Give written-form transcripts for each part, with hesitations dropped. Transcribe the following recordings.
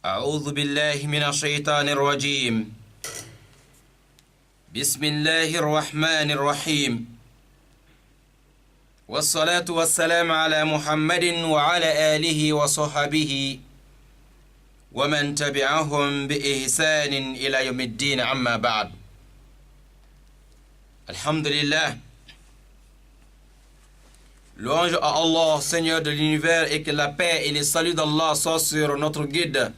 أعوذ بالله من الشيطان الرجيم. بسم الله الرحمن الرحيم. والصلاة والسلام على محمد وعلى آله وصحبه ومن تبعهم بإحسان إلى يوم الدين. أما بعد. Alhamdulillah. Louange à Allah, Seigneur de l'univers, et que la paix et le salut d'Allah soient sur notre guide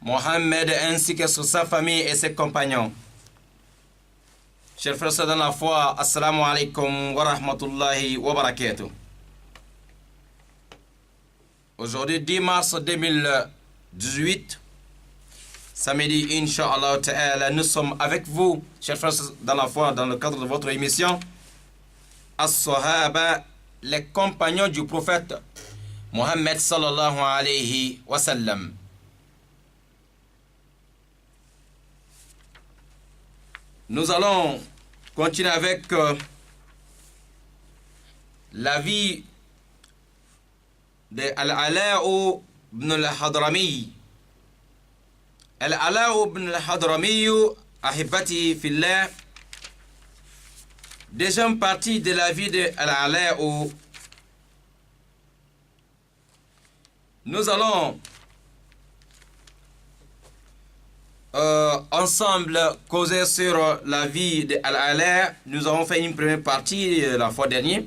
Mohammed ainsi que sur sa famille et ses compagnons. Chers frères dans la foi, assalamu alaikum wa rahmatullahi wa barakatuh. Aujourd'hui, 10 mars 2018, samedi, Inch'Allah Ta'ala, nous sommes avec vous, chers frères dans la foi, dans le cadre de votre émission As-Sahaba, les compagnons du prophète Mohammed sallallahu alayhi wa sallam. Nous allons continuer avec la vie de Al-Ala ibn al-Hadrami. Al-Ala ibn al-Hadrami, ahibati fillah, deuxième partie de la vie de Al-Ala. Nous allons ensemble causer sur la vie de Al-Ala. Nous avons fait une première partie la fois dernière.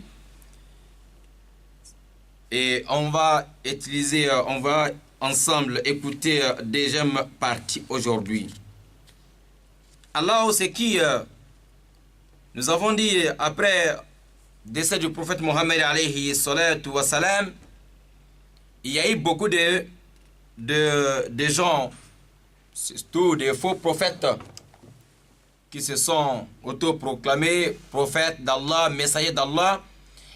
Et on va ensemble écouter deuxième partie aujourd'hui. Allah, c'est qui nous avons dit après le décès du prophète Mohammed alayhi salatu wa salam, il y a eu beaucoup de gens, surtout des faux prophètes, qui se sont autoproclamés prophètes d'Allah, messagers d'Allah.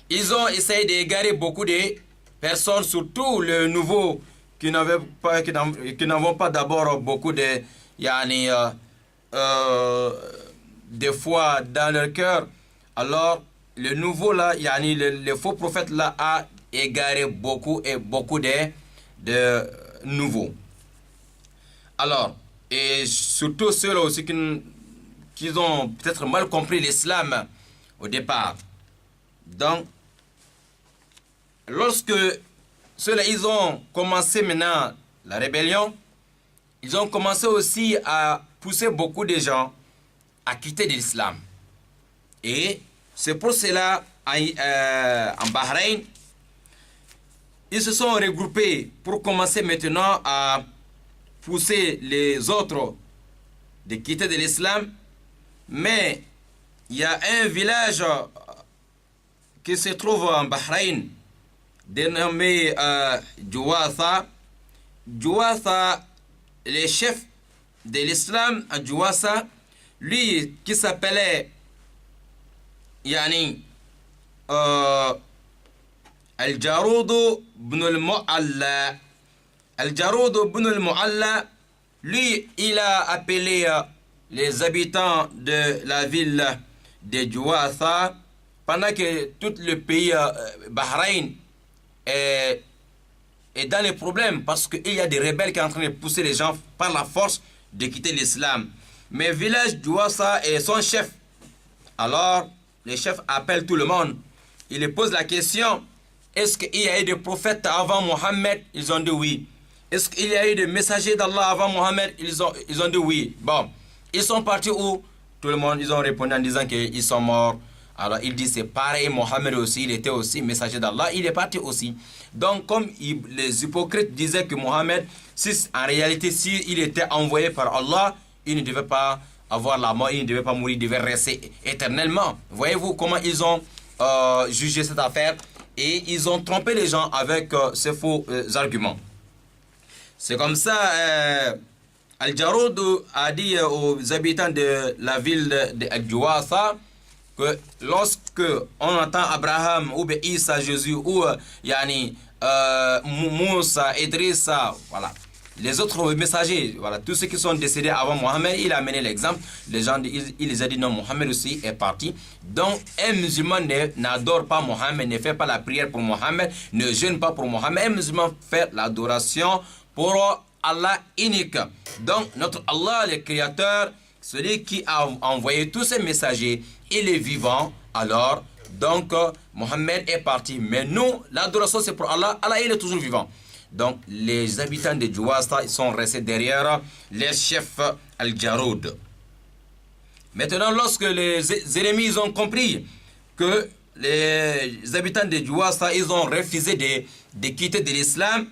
Ils ont essayé d'égarer beaucoup de personnes, surtout les nouveaux qui n'avons pas d'abord beaucoup de des fois dans leur cœur. Alors le nouveau là, le faux prophète là a égaré beaucoup de nouveaux. Alors, et surtout ceux-là aussi qui ont peut-être mal compris l'islam au départ. Donc, lorsque ceux-là, ils ont commencé maintenant la rébellion, ils ont commencé aussi à pousser beaucoup de gens à quitter l'islam. Et c'est pour cela, en Bahreïn, ils se sont regroupés pour commencer maintenant à pousser les autres de quitter de l'islam. Mais il y a un village qui se trouve en Bahreïn, dénommé Juwatha. Juwatha, le chef de l'islam à Juwatha, lui qui s'appelait Al-Jaroud ibn al-Mu'alla. Al-Jaroud ibn al-Mu'alla, lui, il a appelé les habitants de la ville de Juwatha, pendant que tout le pays Bahreïn est dans les problèmes, parce qu'il y a des rebelles qui sont en train de pousser les gens par la force de quitter l'islam. Mais le village Juwatha est son chef. Alors, le chef appelle tout le monde. Il lui pose la question, est-ce qu'il y a eu des prophètes avant Mohammed? Ils ont dit oui. Est-ce qu'il y a eu des messagers d'Allah avant Mohammed? Ils ont dit oui. Bon, ils sont partis où? Tout le monde, ils ont répondu en disant qu'ils sont morts. Alors, il dit c'est pareil, Mohammed aussi, il était aussi messager d'Allah, il est parti aussi. Donc, comme les hypocrites disaient que Mohammed, en réalité, s'il était envoyé par Allah, il ne devait pas avoir la mort, il ne devait pas mourir, il devait rester éternellement. Voyez-vous comment ils ont jugé cette affaire, et ils ont trompé les gens avec ces faux arguments. C'est comme ça, Al-Jaroud a dit aux habitants de la ville de Juwatha que lorsque on entend Abraham ou Isa, Jésus ou Moussa, Idrissa, voilà, les autres messagers, voilà, tous ceux qui sont décédés avant Mohammed, il a amené l'exemple. Les gens, il les a dit non, Mohammed aussi est parti. Donc, un musulman n'adore pas Mohammed, ne fait pas la prière pour Mohammed, ne jeûne pas pour Mohammed. Un musulman fait l'adoration pour Allah unique. Donc, notre Allah, le Créateur, celui qui a envoyé tous ces messagers, il est vivant. Alors, donc, Mohammed est parti. Mais nous, l'adoration, c'est pour Allah. Allah, il est toujours vivant. Donc, les habitants de Juwasa, ils sont restés derrière les chefs Al-Jaroud. Maintenant, lorsque les ennemis ils ont compris que les habitants de Juwasa, ils ont refusé de quitter de l'islam,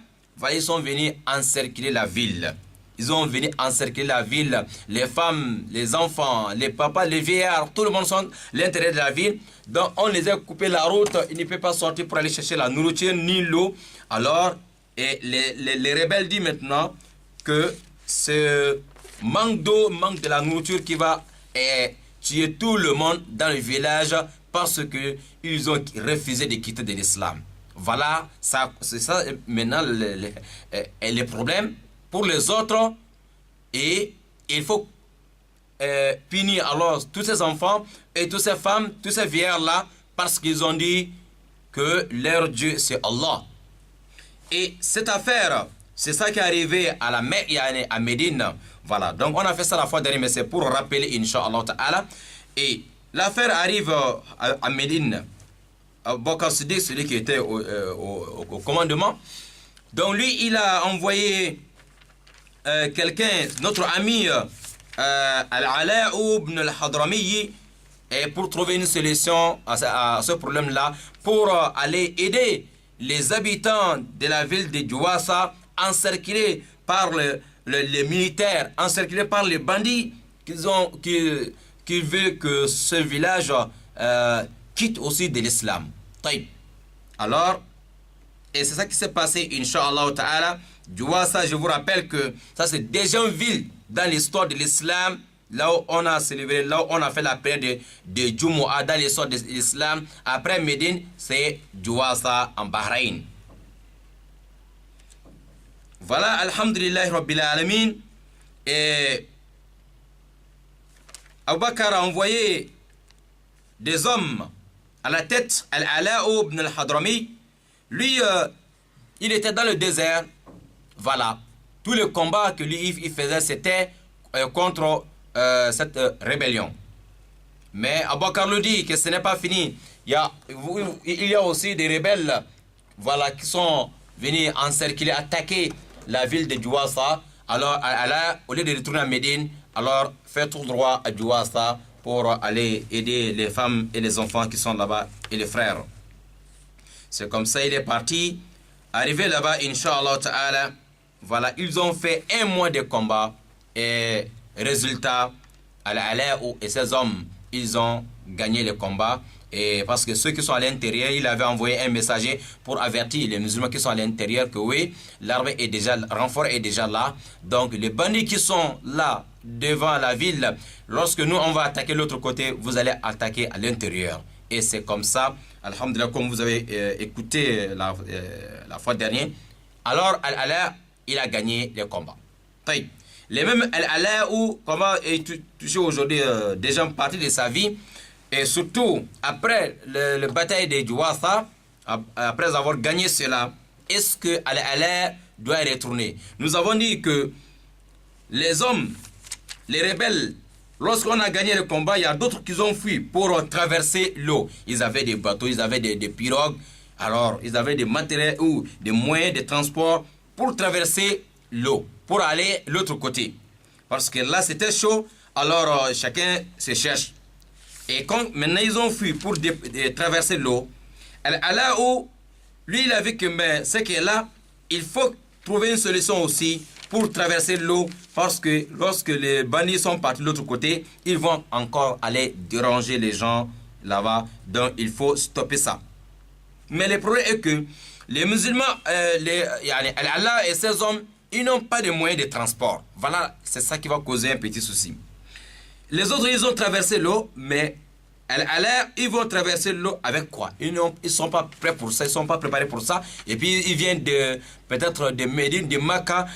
ils sont venus encercler la ville. Ils ont venu encercler la ville. Les femmes, les enfants, les papas, les vieillards, tout le monde sont à l'intérieur de la ville. Donc, on les a coupé la route. Ils ne peuvent pas sortir pour aller chercher la nourriture ni l'eau. Alors, et les rebelles disent maintenant que ce manque d'eau, manque de la nourriture qui va tuer tout le monde dans le village parce qu'ils ont refusé de quitter de l'islam. Voilà, c'est ça maintenant les problèmes pour les autres. Et il faut punir alors tous ces enfants et toutes ces femmes, tous ces vieillards-là parce qu'ils ont dit que leur Dieu c'est Allah. Et cette affaire, c'est ça qui est arrivé à la Mecque, à Médine. Voilà, donc on a fait ça la fois dernière, mais c'est pour rappeler, Inch'Allah Ta'ala. Et l'affaire arrive à Médine. Bakr Siddiq, celui qui était au commandement. Donc lui, il a envoyé quelqu'un, notre ami Al-Ala ibn al-Hadrami, pour trouver une solution à ce problème-là, pour aller aider les habitants de la ville de Juwasa, encerclés par les militaires, encerclés par les bandits, qui veulent que ce village quitte aussi de l'islam. Alors, et c'est ça qui s'est passé, Inch'Allah Ta'ala. Juwasa, je vous rappelle que ça c'est déjà une ville dans l'histoire de l'islam, là où on a célébré, là où on a fait la prière de Jumu'ah dans l'histoire de l'islam. Après Médine, c'est Juwasa en Bahreïn. Voilà, Alhamdulillah Rabbil Alamin. Et Abu Bakr a envoyé des hommes à la tête, Al-Ala ibn al-Hadrami. Lui, il était dans le désert. Voilà. Tous les combats que lui il faisait, c'était contre cette rébellion. Mais Abu Bakr le dit que ce n'est pas fini. Il y a aussi des rebelles, voilà, qui sont venus encercler, attaquer la ville de Juwasa. Alors, Allah, au lieu de retourner à Médine, alors fait tout droit à Juwasa pour aller aider les femmes et les enfants qui sont là-bas et les frères. C'est comme ça il est parti. Arrivé là-bas, Inch'Allah Ta'ala, voilà, ils ont fait un mois de combat et résultat, Al-Ala et ses hommes, ils ont gagné le combat. Et parce que ceux qui sont à l'intérieur, il avait envoyé un messager pour avertir les musulmans qui sont à l'intérieur que oui, l'armée est déjà, le renfort est déjà là. Donc les bandits qui sont là devant la ville, lorsque nous on va attaquer l'autre côté, vous allez attaquer à l'intérieur. Et c'est comme ça, alhamdulillah, comme vous avez écouté la fois dernière. Alors Al-Ala, il a gagné le combat. Les mêmes Al-Ala où comment est touché aujourd'hui déjà une partie de sa vie. Et surtout, après la bataille de Juwasa, après avoir gagné cela, est-ce que Al-Ala doit retourner? Nous avons dit que les hommes, les rebelles, lorsqu'on a gagné le combat, il y a d'autres qui ont fui pour traverser l'eau. Ils avaient des bateaux, ils avaient des pirogues, alors ils avaient des matériels ou des moyens de transport pour traverser l'eau, pour aller de l'autre côté. Parce que là, c'était chaud, alors chacun se cherche. Et quand maintenant ils ont fui pour traverser l'eau, là où lui il a vu que ce qui est là, il faut trouver une solution aussi pour traverser l'eau, parce que lorsque les bandits sont partis de l'autre côté, ils vont encore aller déranger les gens là-bas. Donc il faut stopper ça. Mais le problème est que les musulmans, Allah et ses hommes, ils n'ont pas de moyens de transport. Voilà, c'est ça qui va causer un petit souci. Les autres, ils ont traversé l'eau, mais Allah, ils vont traverser l'eau avec quoi? Ils ne sont pas prêts pour ça, ils ne sont pas préparés pour ça. Et puis, ils viennent peut-être de Médine, de Makkah,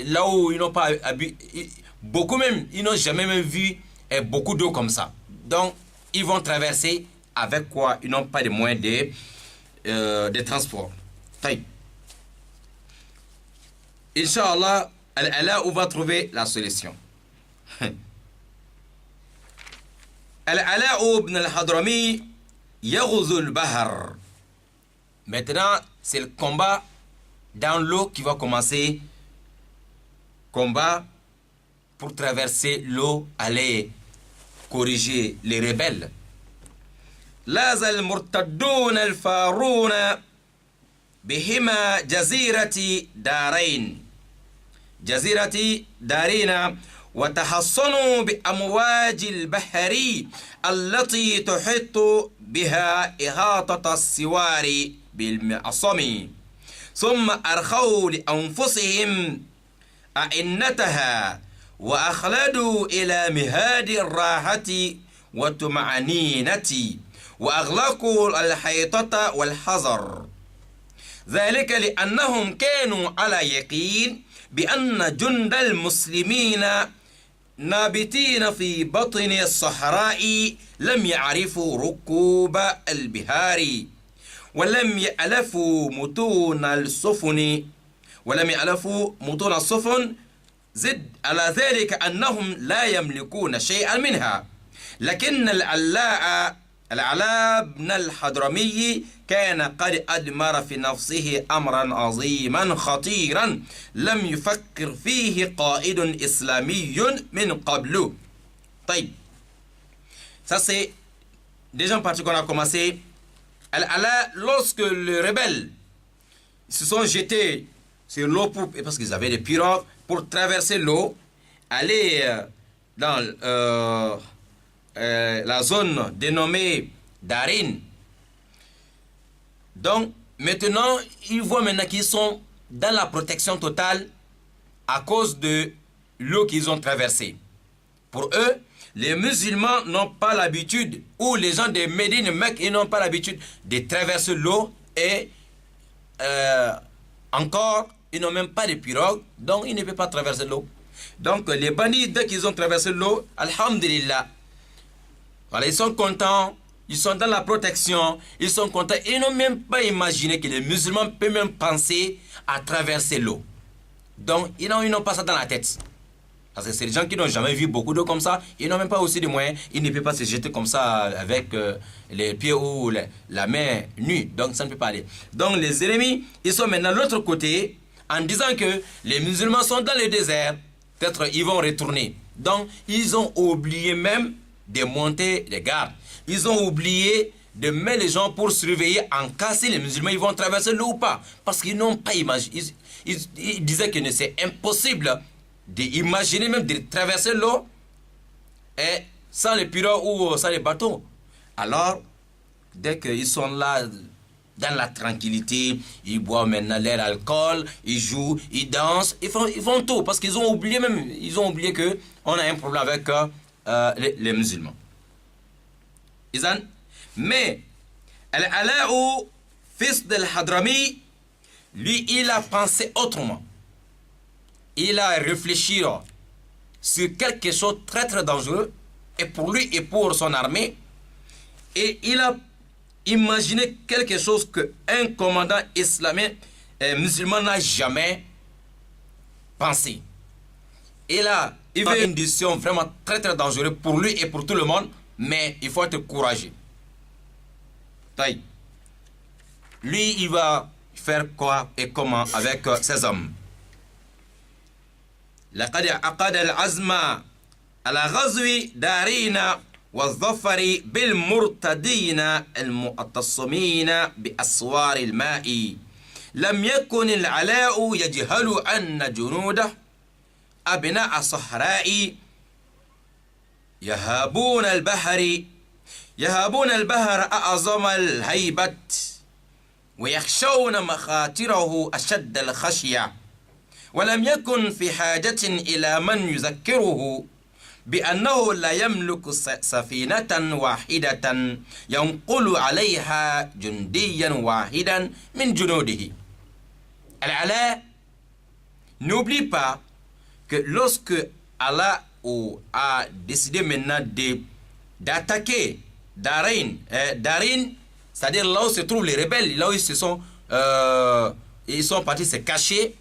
là où ils n'ont pas habité. Beaucoup même, ils n'ont jamais même vu beaucoup d'eau comme ça. Donc, ils vont traverser avec quoi? Ils n'ont pas de moyens de transport. Inch'Allah, Al-Ala, où va trouver la solution. Al-Ala ibn al-Hadrami yaghzu al-bahr. Maintenant, c'est le combat dans l'eau qui va commencer. Combat pour traverser l'eau, aller corriger les rebelles. لاز المرتدون الفارون بهما جزيرة دارين وتحصنوا بأمواج البحر التي تحيط بها إحاطة السوار بالمعصم ثم أرخوا لأنفسهم أئنتها وأخلدوا إلى مهاد الراحة والطمأنينة وأغلقوا الحيطة والحذر ذلك لأنهم كانوا على يقين بأن جند المسلمين نابتين في بطن الصحراء لم يعرفوا ركوب البحار ولم يألفوا متون السفن زد على ذلك أنهم لا يملكون شيئا منها لكن العلاء بن الحضرمي كان قد أدمر في نفسه أمرا عظيما خطيرا لم يفكر فيه قائد إسلامي من قبل. طيب, ça c'est déjà une partie qu'on a commencé. Al-Ala, lorsque les rebelles se sont jetés sur l'eau parce qu'ils avaient des pirogues pour traverser l'eau, aller dans la zone dénommée Darin. Donc, maintenant, ils voient maintenant qu'ils sont dans la protection totale à cause de l'eau qu'ils ont traversée. Pour eux, les musulmans n'ont pas l'habitude, ou les gens de Médine, Mecque, ils n'ont pas l'habitude de traverser l'eau et encore, ils n'ont même pas de pirogue, donc ils ne peuvent pas traverser l'eau. Donc, les bandits, dès qu'ils ont traversé l'eau, alhamdulillah, voilà, ils sont contents, ils sont dans la protection, ils sont contents. Ils n'ont même pas imaginé que les musulmans peuvent même penser à traverser l'eau. Donc, ils n'ont pas ça dans la tête. Parce que c'est des gens qui n'ont jamais vu beaucoup d'eau comme ça. Ils n'ont même pas aussi de moyens. Ils ne peuvent pas se jeter comme ça avec les pieds ou la main nue. Donc, ça ne peut pas aller. Donc, les ennemis, ils sont maintenant de l'autre côté en disant que les musulmans sont dans le désert. Peut-être ils vont retourner. Donc, ils ont oublié même de monter les gardes. Ils ont oublié de mettre les gens pour surveiller en cas si les musulmans ils vont traverser l'eau ou pas. Parce qu'ils n'ont pas imaginé. Ils disaient que c'est impossible d'imaginer même de traverser l'eau et sans les pirogues ou sans les bateaux. Alors, dès qu'ils sont là dans la tranquillité, ils boivent maintenant leur alcool, ils jouent, ils dansent, ils font tout parce qu'ils ont oublié même, ils ont oublié que on a un problème avec les musulmans. Mais Al-Ala, fils d'Al-Hadrami, lui, il a pensé autrement. Il a réfléchi sur quelque chose de très très dangereux, et pour lui et pour son armée, et il a imaginé quelque chose qu'un commandant islamique musulman n'a jamais pensé. Il a une décision vraiment très très dangereuse pour lui et pour tout le monde, mais il faut être courageux. Lui, il va faire quoi et comment avec ses hommes? لقد عقد العزم على غزو دارين والظفر بالمرتدين المعتصمين بأسوار الماء لم يكن العلاء يجهل أن جنوده أبناء صحراء يهابون البحر أعظم الهيبة ويخشون مخاطره أشد الخشية ولم يكن في حاجة إلى من يذكره بأنه لا يملك سفينة واحدة ينقل عليها جنديا واحدا من جنوده. Al-Ala n'oublie pas que lorsque Allah a décidé maintenant d'attaquer Darin, c'est-à-dire là où se trouvent les rebelles, là où ils sont partis se cacher,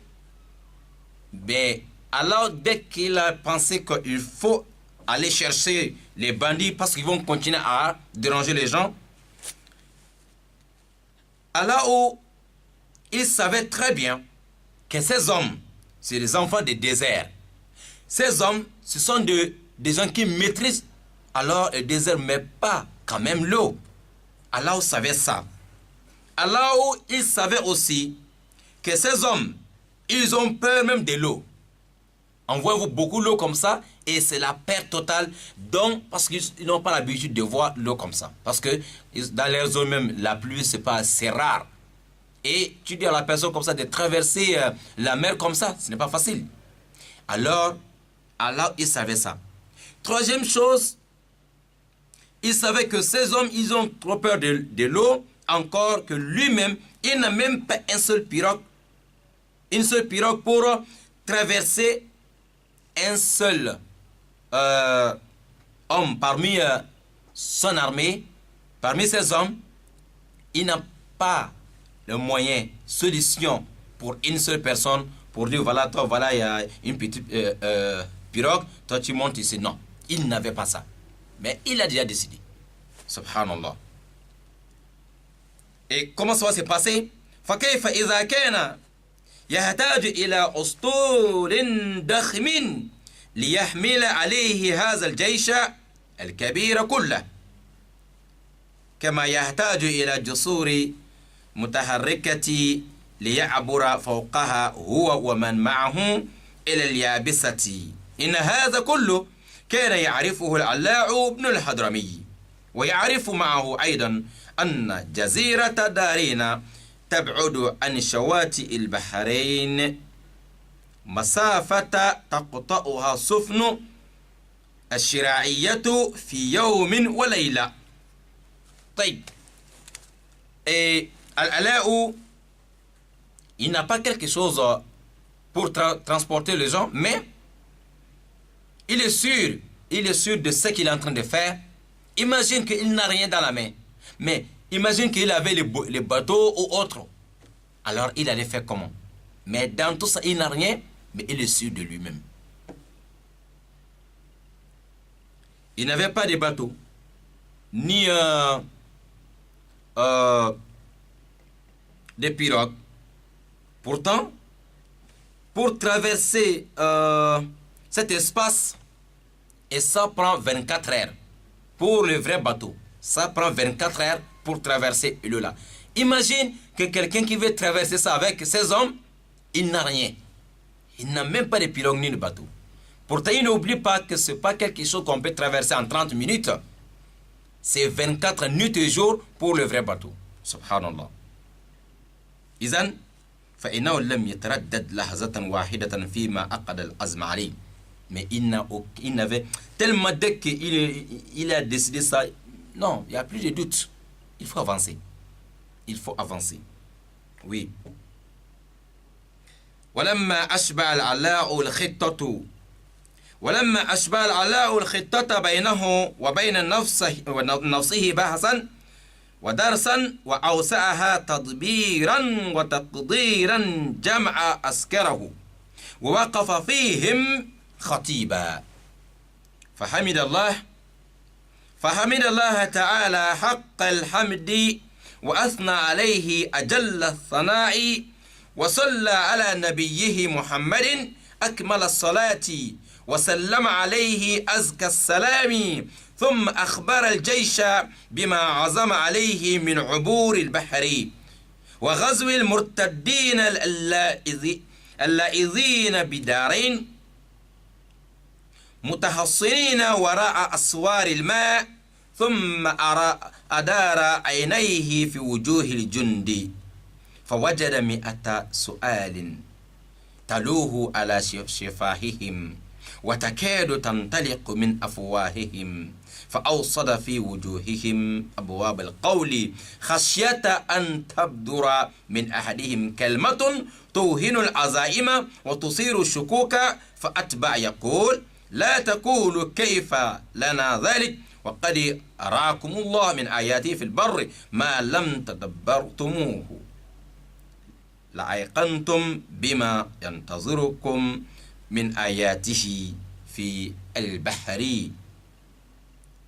ben, Alors, dès qu'il a pensé qu'il faut aller chercher les bandits parce qu'ils vont continuer à déranger les gens, alors où il savait très bien que ces hommes, c'est les enfants des déserts. Ces hommes, ce sont des gens qui maîtrisent alors le désert, mais pas quand même l'eau. Allah savait ça. Allah il savait aussi que ces hommes, ils ont peur même de l'eau. Envoyez-vous beaucoup d'eau comme ça et c'est la perte totale. Donc, parce qu'ils n'ont pas l'habitude de voir l'eau comme ça. Parce que dans leur zone même, la pluie, c'est rare. Et tu dis à la personne comme ça de traverser la mer comme ça, ce n'est pas facile. Alors, Allah, il savait ça. Troisième chose, il savait que ces hommes, ils ont trop peur de l'eau, encore que lui-même, il n'a même pas une seule pirogue pour traverser un seul homme parmi son armée, parmi ces hommes. Il n'a pas le moyen, solution pour une seule personne, pour dire voilà, toi, voilà, il y a une petite pirogue, toi tu montes ici. Non, il n'avait pas ça. Mais il a déjà décidé. Subhanallah. Et comment ça va se passer? فكيف إذا كان يحتاج إلى أسطول ضخم ليحمل عليه هذا الجيش الكبير كله كما يحتاج إلى جسور متحركة ليعبر فوقها هو ومن معه إلى اليابسة. إن هذا كله كان يعرفه العلاء بن الحضرمي، ويعرف معه أيضا أن جزيرة دارين تبعد عن شواطئ البحرين مسافة تقطعها سفن الشراعية في يوم وليلة. طيب، et Al-Ala'u, il n'a pas quelque chose pour transporter les gens, mais il est sûr de ce qu'il est en train de faire. Imagine qu'il n'a rien dans la main, mais imagine qu'il avait les bateaux ou autres. Alors il allait faire comment? Mais dans tout ça, il n'a rien, mais il est sûr de lui-même. Il n'avait pas de bateau, ni des pirogues. Pourtant, pour traverser cet espace, et ça prend 24 heures. Pour le vrai bateau, ça prend 24 heures pour traverser l'eau là. Imagine que quelqu'un qui veut traverser ça avec ses hommes, il n'a rien. Il n'a même pas de pirogue ni de bateau. Pourtant, il n'oublie pas que ce n'est pas quelque chose qu'on peut traverser en 30 minutes. C'est 24 nuits et jours pour le vrai bateau. Subhanallah. إذن فإنه لم يتردد لحظة واحدة فيما أقد الأزم عليه. Mais il n'avait tellement dès qu'il a décidé ça. Non, il n'y a plus de doute. Il faut avancer. Il faut avancer. Oui. ولما أشبع العلاء الخطة بينه وبين نفسه بحثا ودرسا وأوسعها تدبيرا وتقديرا جمع أسكره ووقف فيهم خطيبا فحمد الله تعالى حق الحمد وأثنى عليه أجل الثناء وصلى على نبيه محمد أكمل الصلاة وسلم عليه أزكى السلام ثم أخبر الجيش بما عزم عليه من عبور البحر وغزو المرتدين اللائذين بدارين متحصنين وراء أسوار الماء ثم أدار عينيه في وجوه الجند فوجد 100 سؤال تلوه على شفاههم وتكاد تنطلق من أفواههم فأوصد في وجوههم أبواب القول خشية أن تبدر من أحدهم كلمة توهن العزائم وتصير الشكوك فأتبع يقول لا تقولوا كيف لنا ذلك وقد أراكم الله من آياته في البر ما لم تدبرتموه لأيقنتم بما ينتظركم من آياته في البحر.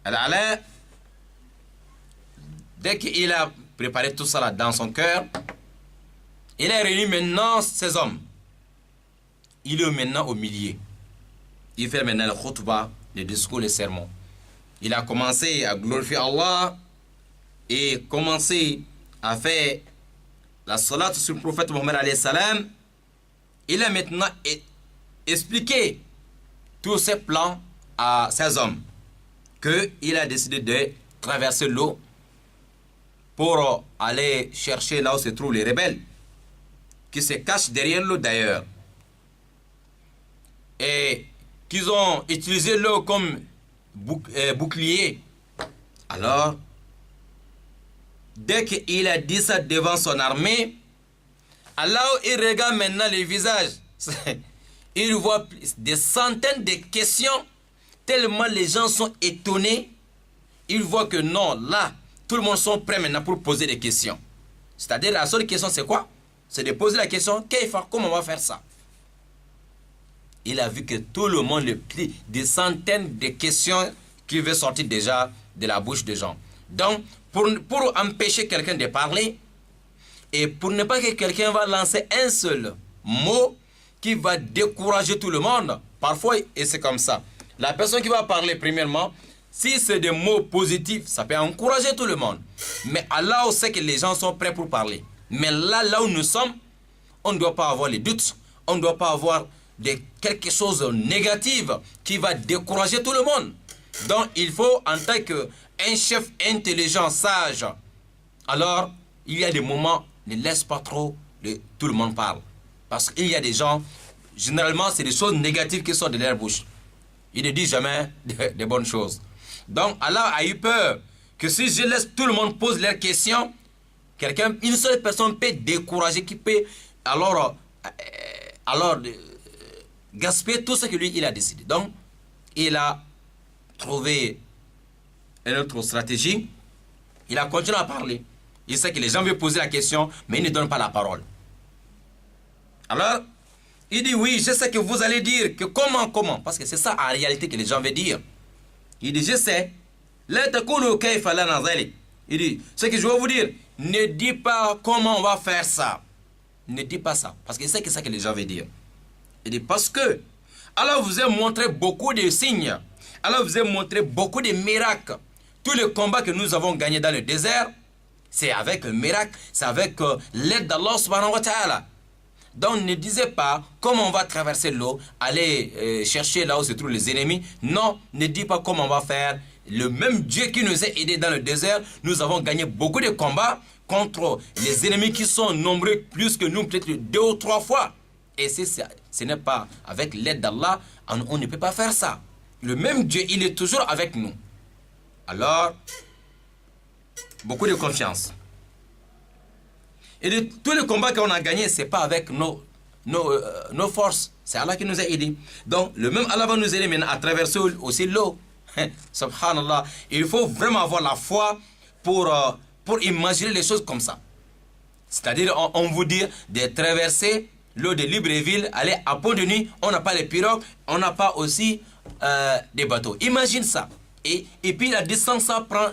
Al-Ala, dès qu'il a préparé tout ça là dans son cœur, il a réuni maintenant ses hommes. Il est maintenant au milieu. Il fait maintenant le khutbah, le discours, le sermon. Il a commencé à glorifier Allah et commencé à faire la salat sur le prophète Mohammed alayhi salam. Il a maintenant expliqué tous ses plans à ses hommes, qu'il a décidé de traverser l'eau pour aller chercher là où se trouvent les rebelles, qui se cachent derrière l'eau d'ailleurs, et qu'ils ont utilisé l'eau comme bouclier. Alors, dès qu'il a dit ça devant son armée, alors il regarde maintenant les visages. Il voit des centaines de questions, tellement les gens sont étonnés. Il voit que non, là, tout le monde sont prêts maintenant pour poser des questions. C'est-à-dire, la seule question, c'est quoi? C'est de poser la question, comment on va faire ça? Il a vu que tout le monde le plie, des centaines de questions qui veulent sortir déjà de la bouche des gens. Donc, pour empêcher quelqu'un de parler, et pour ne pas que quelqu'un va lancer un seul mot qui va décourager tout le monde, parfois, et c'est comme ça. La personne qui va parler, premièrement, si c'est des mots positifs, ça peut encourager tout le monde. Mais Allah sait que les gens sont prêts pour parler. Mais là où nous sommes, on ne doit pas avoir les doutes, on ne doit pas avoir quelque chose de négatif qui va décourager tout le monde. Donc, il faut, en tant qu'un chef intelligent, sage, alors, il y a des moments, ne laisse pas trop, tout le monde parle. Parce qu'il y a des gens, généralement, c'est des choses négatives qui sortent de leur bouche. Il ne dit jamais de bonnes choses. Donc, Allah a eu peur que si je laisse tout le monde poser leurs questions, une seule personne peut décourager, qui peut alors gaspiller tout ce que lui, il a décidé. Donc, il a trouvé une autre stratégie. Il a continué à parler. Il sait que les gens veulent poser la question, mais il ne donne pas la parole. Alors, il dit, oui, je sais que vous allez dire que comment, parce que c'est ça en réalité que les gens veulent dire. Il dit, je sais. Il dit, ce que je veux vous dire, ne dis pas comment on va faire ça. Ne dis pas ça, parce que c'est ça que les gens veulent dire. Il dit, parce que Allah vous a montré beaucoup de signes, Allah vous a montré beaucoup de miracles. Tous les combats que nous avons gagnés dans le désert, c'est avec un miracle, c'est avec l'aide d'Allah subhanahu wa ta'ala. Donc ne disez pas comment on va traverser l'eau, aller chercher là où se trouvent les ennemis. Non, ne dis pas comment on va faire. Le même Dieu qui nous a aidés dans le désert, nous avons gagné beaucoup de combats contre les ennemis qui sont nombreux plus que nous, peut-être 2 ou 3 fois. Et ce n'est pas avec l'aide d'Allah, on ne peut pas faire ça. Le même Dieu, il est toujours avec nous. Alors, beaucoup de confiance. Et de tous les combats qu'on a gagnés, ce n'est pas avec nos forces. C'est Allah qui nous a aidés. Donc, le même Allah va nous aider maintenant à traverser aussi l'eau. Subhanallah. Il faut vraiment avoir la foi pour imaginer les choses comme ça. C'est-à-dire, on vous dit de traverser l'eau de Libreville, aller à Pont-de-Nuit, on n'a pas les pirogues, on n'a pas aussi des bateaux. Imagine ça. Et puis la distance, ça prend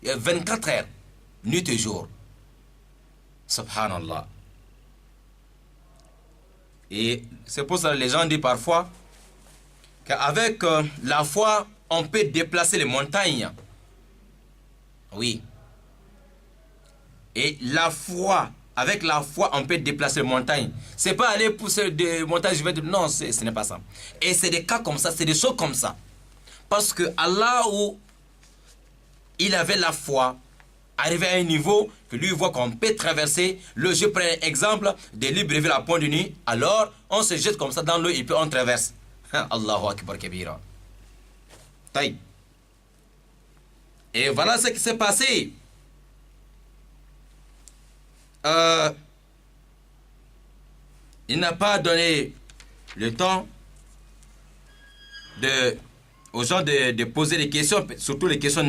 24 heures, nuit et jour. Subhanallah. Et c'est pour ça que les gens disent parfois qu'avec la foi, on peut déplacer les montagnes. Oui. Et la foi, avec la foi, on peut déplacer les montagnes. C'est pas aller pousser des montagnes, non, ce n'est pas ça. Et c'est des cas comme ça, c'est des choses comme ça. Parce que Allah, où il avait la foi, arrivé à un niveau que lui voit qu'on peut traverser. Je prends un exemple de Libreville à Pont-de-Nuit. Alors, on se jette comme ça dans l'eau et puis on traverse. Allahu Akbar Kabira. Taï. Et voilà ce qui s'est passé. Il n'a pas donné le temps aux gens de poser des questions, surtout des questions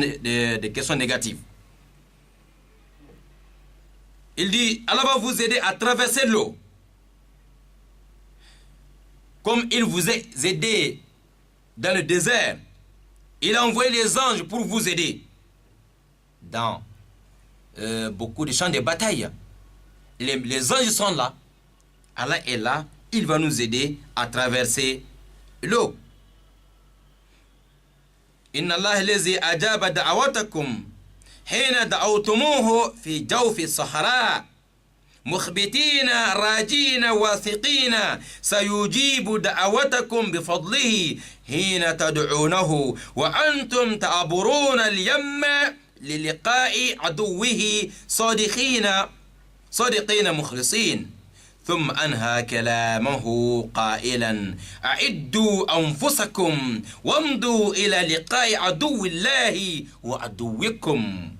négatives. Il dit, Allah va vous aider à traverser l'eau. comme il vous a aidé dans le désert, il a envoyé les anges pour vous aider dans beaucoup de champs de bataille. Les anges sont là. Allah est là. Il va nous aider à traverser l'eau. Inna Allah allazi ajaba da'awatakum hina da'awtumuhu fi jawfi sahara مخبتين راجين واثقين سيجيب دعوتكم بفضله حين تدعونه وأنتم تعبرون اليم للقاء عدوه صادقين مخلصين ثم أنهى كلامه قائلا أعدوا أنفسكم وامضوا إلى لقاء عدو الله وعدوكم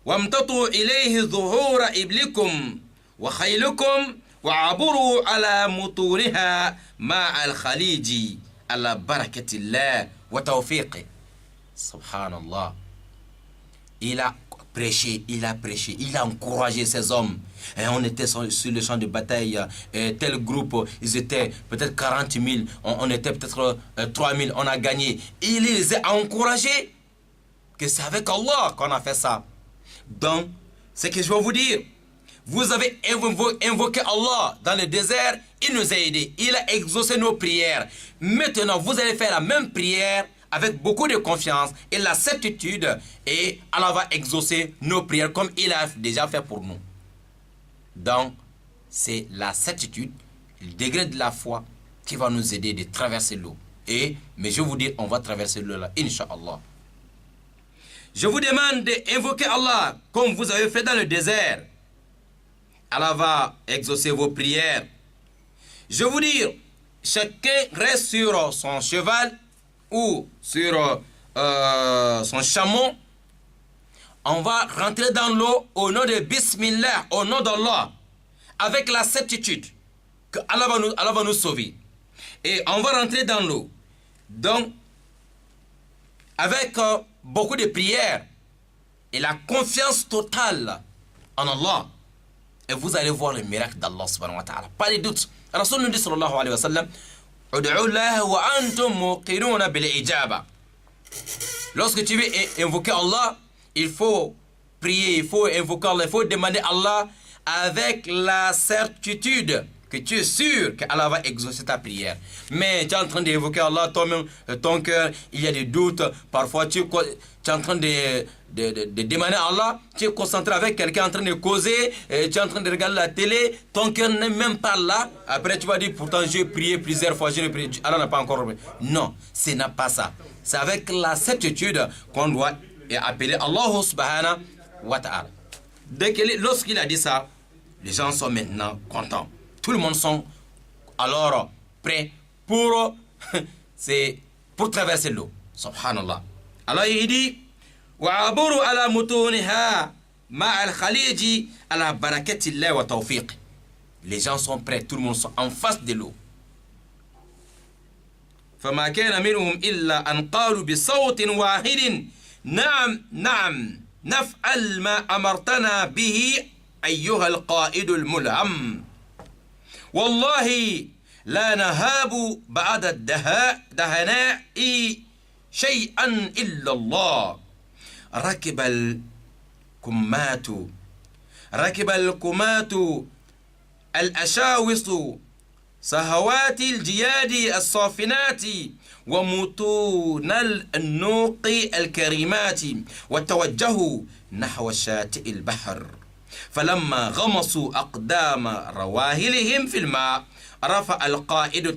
وامتطوا إليه ظهور إبلكم وخيلكم وعبروا على مطورها مع الخليج على بركة الله وتوفيقه. Subhanallah. Il a prêché, il a encouragé ces hommes. Et on était sur le champ de bataille, tel groupe, ils étaient peut-être 40 000, on était peut-être 3 000, on a gagné. Il les a encouragés, que c'est avec Allah qu'on a fait ça. Donc, ce que je vais vous dire, vous avez invoqué Allah dans le désert, il nous a aidés, il a exaucé nos prières. Maintenant, vous allez faire la même prière avec beaucoup de confiance et la certitude, et Allah va exaucer nos prières comme il a déjà fait pour nous. Donc, c'est la certitude, le degré de la foi qui va nous aider de traverser l'eau. Mais je vous dis, on va traverser l'eau là, Inch'Allah. Je vous demande d'invoquer Allah comme vous avez fait dans le désert. Allah va exaucer vos prières. Je vous dis, chacun reste sur son cheval ou sur son chameau. On va rentrer dans l'eau au nom de Bismillah, au nom d'Allah, avec la certitude que Allah va nous sauver. Et on va rentrer dans l'eau. Donc, avec beaucoup de prières et la confiance totale en Allah. Et vous allez voir le miracle d'Allah subhanahu wa ta'ala. Pas de doute. Rasul nous dit sallallahu alayhi wa sallam, lorsque tu veux invoquer Allah, il faut prier, il faut invoquer Allah, il faut demander Allah avec la certitude que tu es sûr que Allah va exaucer ta prière. Mais tu es en train d'évoquer Allah, toi-même, ton cœur, il y a des doutes. Parfois, tu es en train de demander à Allah, tu es concentré avec quelqu'un en train de causer, tu es en train de regarder la télé, ton cœur n'est même pas là. Après, tu vas dire, pourtant, j'ai prié plusieurs fois, Allah n'a pas encore prié. Non, ce n'est pas ça. C'est avec la certitude qu'on doit appeler Allah subhanahu wa ta'ala. Lorsqu'il a dit ça, les gens sont maintenant contents. Tout le monde sont alors prêts pour traverser l'eau. Subhanallah. Alors il dit وَعَبُرُوا عَلَى مُتُونِهَا مَعَ الْخَلِيجِ عَلَى بَرَكَةِ اللَّهِ وَتَوْفِيقِ. Les gens sont prêts, tout le monde sont en face de l'eau. فَمَا كَانَ مِنْهُمْ إِلَّا أَنْ قَالُوا بِصَوْتٍ وَاحِدٍ نَعَمْ نَعَمْ نَفْعَلْ مَا أَمَرْتَنَا بِهِ أَيُّهَا الْقَائِدُ الْمُلْهَمُ والله لا نهاب بعد الدهناء شيئا إلا الله ركب الكمات الأشاوس سهوات الجياد الصافنات ومتون النوق الكريمات وتوجهوا نحو شاطئ البحر فلما غمصوا أقدام رواهلهم في الماء رفع القائد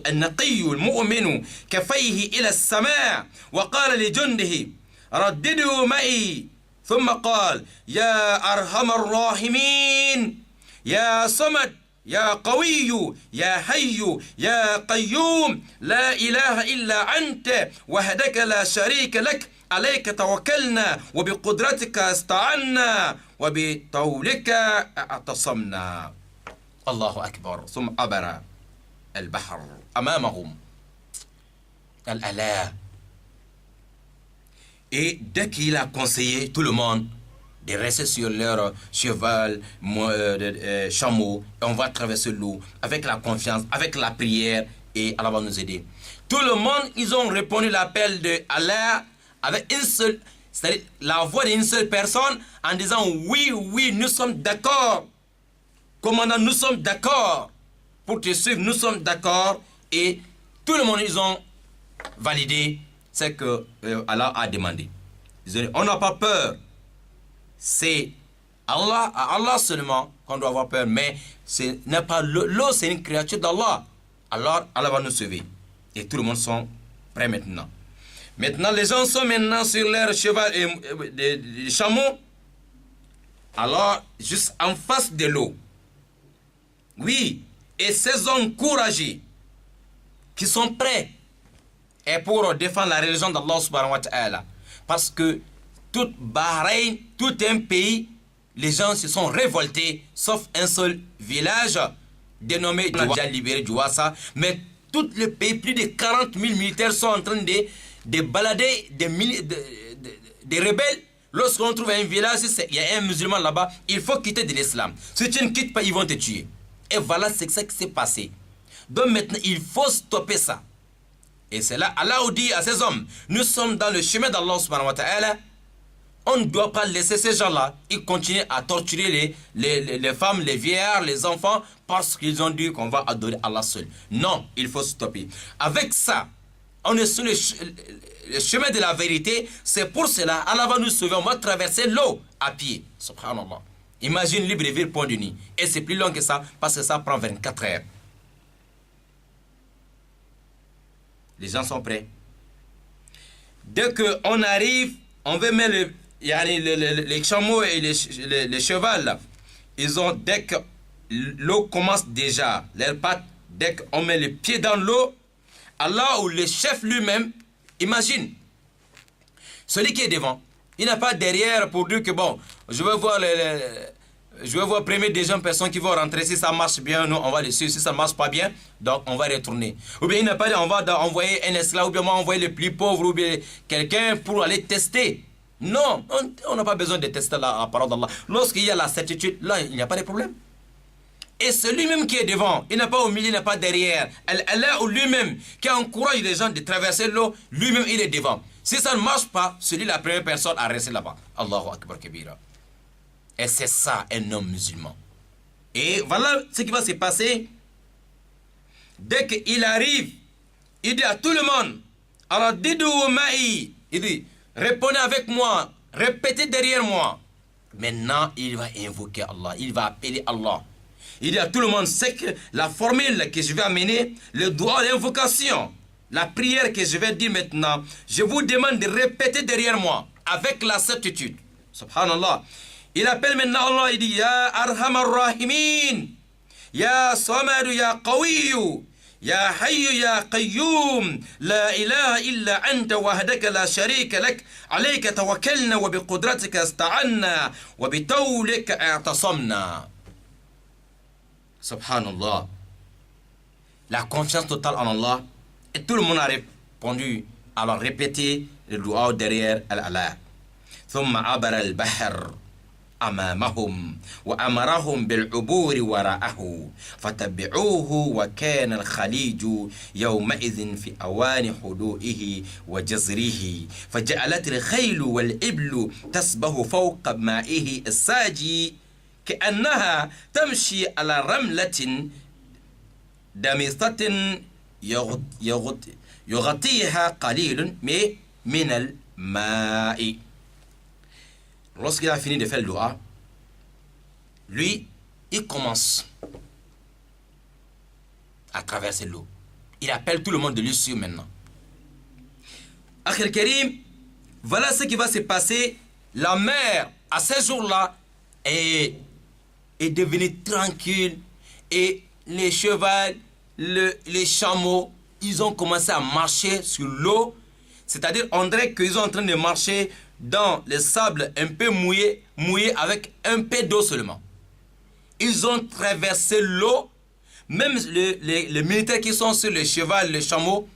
النقي المؤمن كفيه إلى السماء وقال لجنده رددوا معي ثم قال يا أرحم الراحمين يا صمد يا قوي يا حي يا قيوم لا إله إلا أنت وحدك لا شريك لك عليك توكلنا وبقدرتك استعنا وبطولك اعتصمنا. الله أكبر. ثم عبر البحر أمامهم الألاء. Et dès qu'il a conseillé tout le monde, de rester sur leur cheval, chameau, et on va traverser l'eau avec la confiance, avec la prière, et Allah va nous aider. Tout le monde, ils ont répondu l'appel de Allah avec une seule, c'est-à-dire la voix d'une seule personne, en disant oui, oui, nous sommes d'accord. Commandant, nous sommes d'accord. Pour te suivre, nous sommes d'accord. Et tout le monde, ils ont validé ce que Allah a demandé. Ils ont dit, on n'a pas peur. C'est à Allah seulement qu'on doit avoir peur. Mais ce n'est pas l'eau, c'est une créature d'Allah. Alors, Allah va nous sauver. Et tout le monde sont prêts maintenant. Maintenant, les gens sont maintenant sur leur cheval et des chameaux. Alors, juste en face de l'eau. Oui, et ces hommes courageux qui sont prêts et pour défendre la religion d'Allah subhanahu wa ta'ala. Parce que tout Bahreïn, tout un pays, les gens se sont révoltés, sauf un seul village dénommé, on a déjà libéré du Wassa, mais tout le pays, plus de 40 000 militaires sont en train de balader des rebelles. Lorsqu'on trouve un village, il y a un musulman là-bas, il faut quitter de l'islam. Si tu ne quittes pas, ils vont te tuer. Et voilà ce qui s'est passé. Donc maintenant, il faut stopper ça. Et c'est là, Allah dit à ces hommes, nous sommes dans le chemin d'Allah subhanahu wa ta'ala. On ne doit pas laisser ces gens-là, ils continuent à torturer les femmes, les vieillards, les enfants, parce qu'ils ont dit qu'on va adorer Allah seul. Non, il faut stopper. Avec ça, on est sur le chemin de la vérité. C'est pour cela, Allah va nous sauver. On va traverser l'eau à pied. Subhanallah. Imagine Libreville, Pont-du-Nid. Et c'est plus long que ça, parce que ça prend 24 heures. Les gens sont prêts. Dès qu'on arrive, on veut mettre les chameaux et les chevaux là. Ils ont, dès que l'eau commence déjà, leurs pattes, dès qu'on met les pieds dans l'eau, Allah ou le chef lui-même, imagine, celui qui est devant, il n'a pas derrière pour dire que bon, je veux voir premier des jeunes personnes qui vont rentrer. Si ça marche bien, nous on va les suivre. Si ça ne marche pas bien, donc on va retourner. Ou bien il n'a pas dit on va envoyer un esclave, ou bien on va envoyer le plus pauvre, ou bien quelqu'un pour aller tester. Non, on n'a pas besoin de tester la parole d'Allah. Lorsqu'il y a la certitude, là il n'y a pas de problème. Et celui-même qui est devant, il n'est pas au milieu, il n'est pas derrière. Allah ou lui-même qui encourage les gens de traverser l'eau, lui-même il est devant. Si ça ne marche pas, celui la première personne à rester là-bas. Allahu Akbar Kabira. Et c'est ça un homme musulman. Et voilà ce qui va se passer. Dès qu'il arrive, il dit à tout le monde, alors didou ma'i, il dit, répondez avec moi, répétez derrière moi. Maintenant, il va invoquer Allah, il va appeler Allah. Il dit à tout le monde, c'est que la formule que je vais amener, le doigt d'invocation, la prière que je vais dire maintenant, je vous demande de répéter derrière moi, avec la certitude. Subhanallah. Il appelle maintenant Allah, il dit, Ya Arhamar Rahimin, Ya Samad, Ya Qawiyu, Ya Hayyu, Ya Qayyum, La ilaha illa anta wahdaka la sharika lak, alayka tawakkalna wa biqudratika asta'anna, wa bitawlika i'tasamna. Subhanallah. La confiance totale en Allah. Et tout le monde a répondu. Alors répétez le dua derrière Allah. ثم عبر البحر أمامهم وأمرهم بالعبور وراءه فتبعوه وكان الخليج يومئذ في أوان حدوئه وجزره فجعلت الخيل والإبل تسبح فوق مائه الساجي كأنها تمشي على رملة دمثة يغطيها قليل من الماء. Lorsqu'il a fini de faire le dua, lui, il commence à traverser l'eau. Il appelle tout le monde de lui suivre maintenant. Akhil Karim, voilà ce qui va se passer. La mer, à ces jours-là, est devenue tranquille. Et les chevaux, les chameaux, ils ont commencé à marcher sur l'eau. C'est-à-dire, on dirait qu'ils sont en train de marcher dans le sable un peu mouillé avec un peu d'eau seulement. Ils ont traversé l'eau. Même les militaires qui sont sur le cheval, le chameau,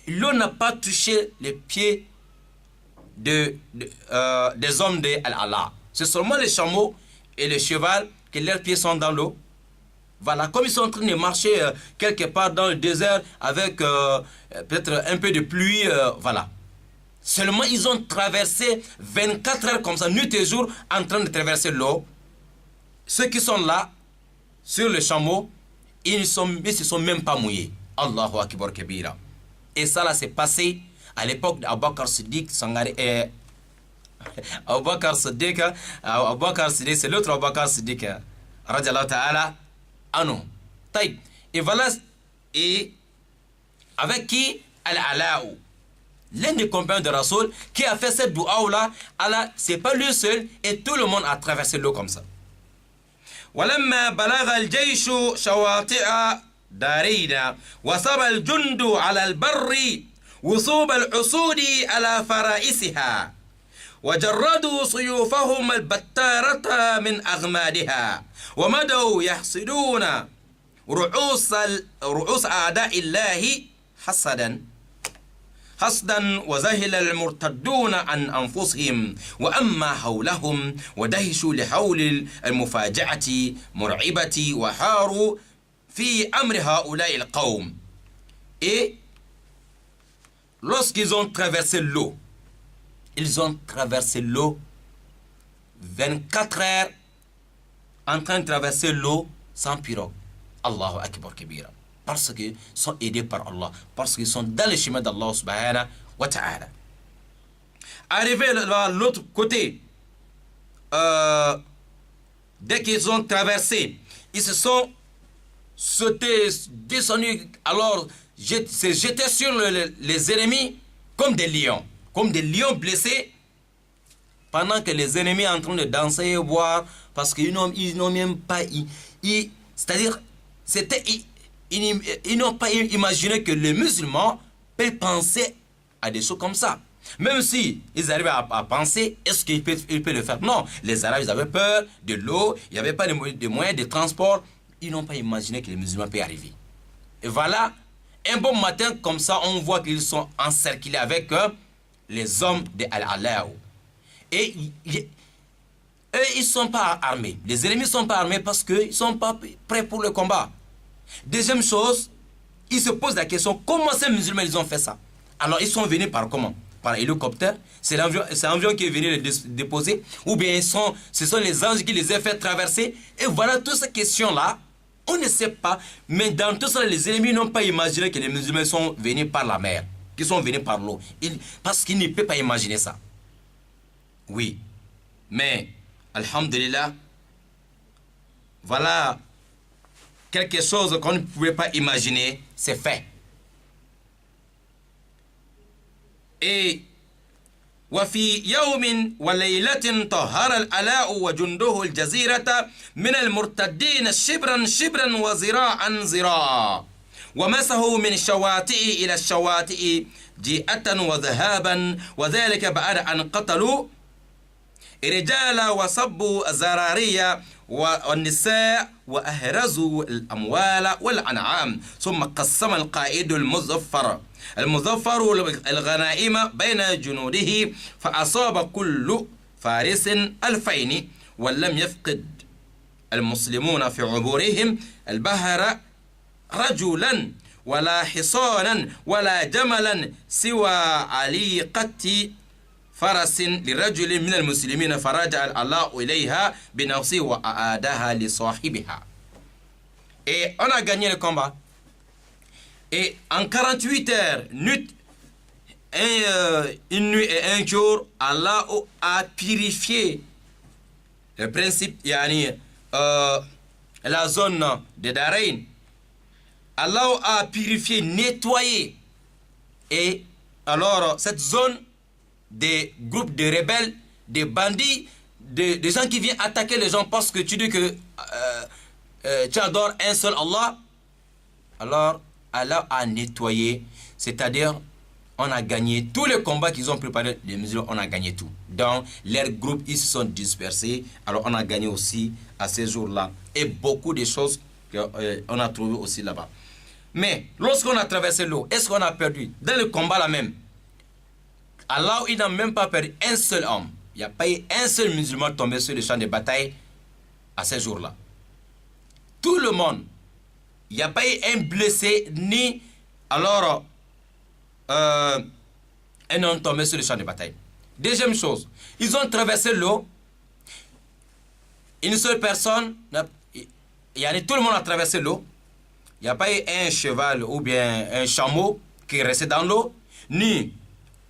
l'eau n'a pas touché les pieds des hommes de Allah. C'est seulement les chameaux et les chevaux que leurs pieds sont dans l'eau. Voilà, comme ils sont en train de marcher quelque part dans le désert avec peut-être un peu de pluie, voilà. Seulement ils ont traversé 24 heures comme ça, nuit et jour, en train de traverser l'eau. Ceux qui sont là, sur le chameau, ils ne se sont même pas mouillés. Allahu Akbar Kabira. Et ça là, c'est passé à l'époque d'Abu Bakr Siddiq Sangari. Abu Bakr Siddiq, c'est l'autre Abu Bakr Siddiq, radiallahu ta'ala anhu. Et voilà, et avec qui? Al-Ala'u, l'un des compagnons de Rasoul, qui a fait cette doua-là. Allah, c'est pas lui seul, et tout le monde a traversé l'eau comme ça. ولما بلغ الجيش شواطئ دارينا وصب الجند على البر وصوب الأسود على فرائسها وجردوا سيوفهم البتارة من أغمادها ومدوا يحصدون رؤوس أعداء الله حسدا وذهل المرتدون عن أنفسهم وأما حولهم ودهشوا لحول المفاجأة مرعبة وحاروا في أمر هؤلاء القوم. Et lorsqu'ils ont traversé l'eau, ils ont traversé l'eau 24 heures en train de traverser l'eau sans pirogue. Allahu Akbar Kabira. Parce qu'ils sont aidés par Allah, parce qu'ils sont dans le chemin d'Allah subhanahu wa ta'ala. Arrivés de l'autre côté, dès qu'ils ont traversé, ils se sont sautés, descendus, alors se jetaient sur les ennemis comme des lions blessés, pendant que les ennemis sont en train de danser et boire, parce qu'ils n'ont même pas, c'est-à-dire, ils n'ont pas imaginé que les musulmans peuvent penser à des choses comme ça. Même si ils arrivaient à penser, est-ce qu'ils peuvent le faire? Non, les Arabes, ils avaient peur de l'eau, il n'y avait pas de moyens de transport. Ils n'ont pas imaginé que les musulmans peuvent arriver. Et voilà, un bon matin, comme ça, on voit qu'ils sont encerclés avec les hommes de Al-Ala'u. Et eux, ils ne sont pas armés. Les ennemis ne sont pas armés parce qu'ils ne sont pas prêts pour le combat. Deuxième chose, ils se posent la question, comment ces musulmans ils ont fait ça? Alors ils sont venus par comment? Par hélicoptère? C'est l'avion qui est venu les déposer? Ou bien ce sont les anges qui les ont fait traverser? Et voilà, toutes ces questions-là, on ne sait pas. Mais dans tout ça, les ennemis n'ont pas imaginé que les musulmans sont venus par la mer, qu'ils sont venus par l'eau. Parce qu'ils ne peuvent pas imaginer ça. Oui. Mais, alhamdulillah, voilà quelque chose qu'on ne pouvait pas imaginer, c'est fait. Et وفي يوم وليلة طهر الألاء وجنده الجزيرة من المرتدين شبرا وذراعا ذراعا ومسحوا من الشواطئ إلى الشواطئ جيئة وذهابا وذلك بعد أن قتلوا رجالا وصبوا الزرارية والنساء وأهرزوا الأموال والأنعام ثم قسم القائد المظفر الغنائم بين جنوده فأصاب كل فارس 2000 ولم يفقد المسلمون في عبورهم البحر رجلا ولا حصانا ولا جملا سوى عليقة فرس لرجل من المسلمين فرجع الله إليها بنفسه وأعادها لصاحبها. Et on a gagné le combat. Et en 48 heures, une nuit et un jour, Allah a purifié le principe, la zone de Darain. Allah a purifié, nettoyé. Et alors, cette zone des groupes de rebelles, des bandits, des gens qui viennent attaquer les gens parce que tu dis que tu adores un seul Allah. Alors, Allah a nettoyé, c'est-à-dire on a gagné tous les combats qu'ils ont préparés, les musulmans, on a gagné tout. Donc, leurs groupes, ils se sont dispersés, alors on a gagné aussi à ces jours-là. Et beaucoup de choses qu'on a trouvées aussi là-bas. Mais, lorsqu'on a traversé l'eau, est-ce qu'on a perdu? Dans le combat là même, Allah, il n'a même pas perdu un seul homme. Il n'y a pas eu un seul musulman tombé sur le champ de bataille à ces jours-là. Tout le monde. Il n'y a pas eu un blessé, ni alors un homme tombé sur le champ de bataille. Deuxième chose, ils ont traversé l'eau. Une seule personne, tout le monde a traversé l'eau. Il n'y a pas eu un cheval ou bien un chameau qui est resté dans l'eau, ni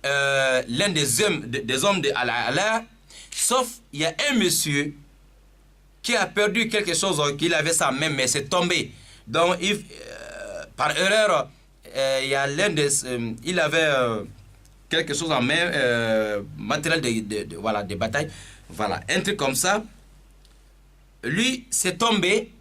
l'un des hommes de Allah, sauf il y a un monsieur qui a perdu quelque chose qu'il avait sa main, mais c'est tombé. Donc, par erreur, il y a l'un des... il avait quelque chose en main, matériel de bataille, voilà, un truc comme ça. Lui, c'est tombé,